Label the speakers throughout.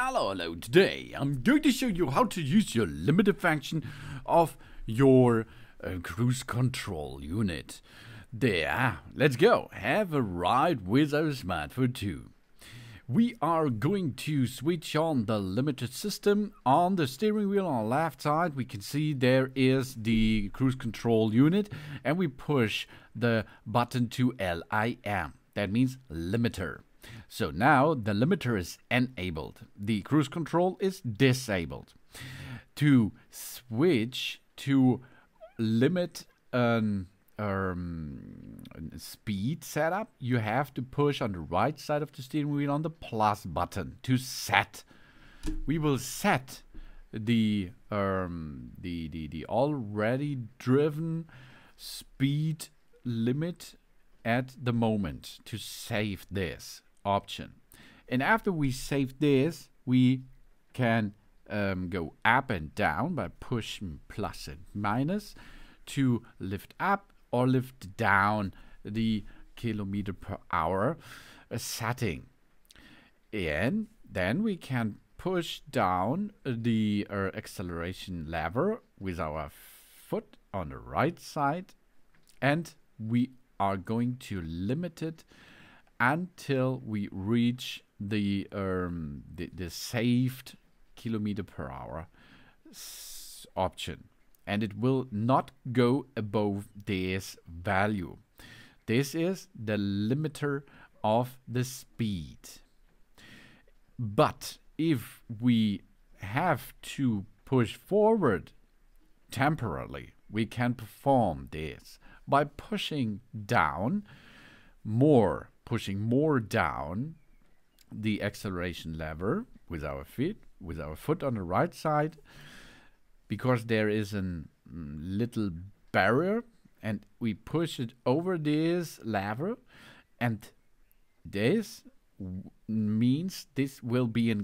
Speaker 1: Hello. Today I'm going to show you how to use your limiter function of your cruise control unit. There, let's go. Have a ride with our smartphone too. We are going to switch on the limiter system. On the steering wheel on the left side, we can see there is the cruise control unit, and we push the button to LIM. That means limiter. So now the limiter is enabled. The cruise control is disabled. To switch to limit speed setup, you have to push on the right side of the steering wheel on the plus button to set. We will set the already driven speed limit at the moment to save this option. And after we save this, we can go up and down by pushing plus and minus to lift up or lift down the kilometer per hour setting. And then we can push down the acceleration lever with our foot on the right side, and we are going to limit it until we reach the saved kilometer per hour option, and it will not go above this value. This is the limiter of the speed. But if we have to push forward temporarily, we can perform this by pushing more down the acceleration lever with our foot on the right side, because there is a little barrier, and we push it over this lever, and this means this will be a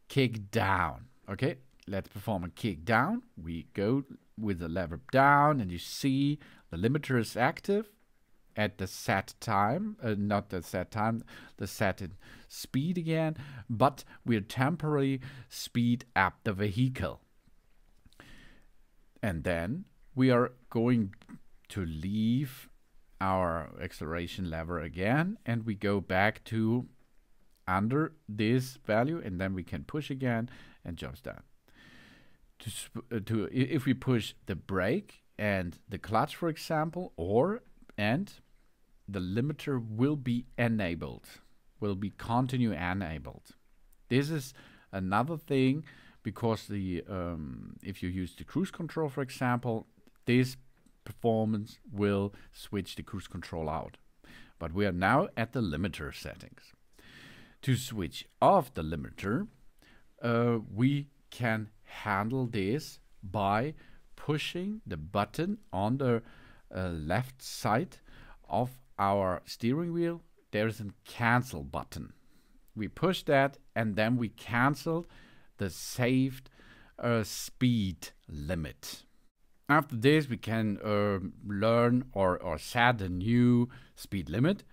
Speaker 1: kick down. Okay, let's perform a kick down. We go with the lever down, and you see the limiter is active at the set time, not the set time, the set in speed again, but we'll temporarily speed up the vehicle. And then we are going to leave our acceleration lever again, and we go back to under this value, and then we can push again and jumps down. If we push the brake and the clutch, for example, and the limiter will be enabled, will be continue enabled. This is another thing, because the if you use the cruise control, for example, this performance will switch the cruise control out. But we are now at the limiter settings. To switch off the limiter, we can handle this by pushing the button on the left side of our steering wheel. There is a cancel button. We push that, and then we cancel the saved speed limit. After this, we can learn or set a new speed limit.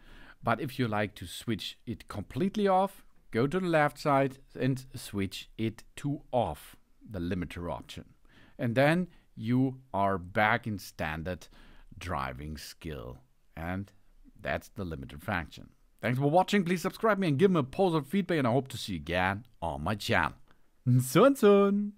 Speaker 1: But if you like to switch it completely off, go to the left side and switch it to off, the limiter option. And then you are back in standard driving skill. And that's the limiter function. Thanks for watching. Please subscribe me and give me a positive feedback, and I hope to see you again on my channel. Soon.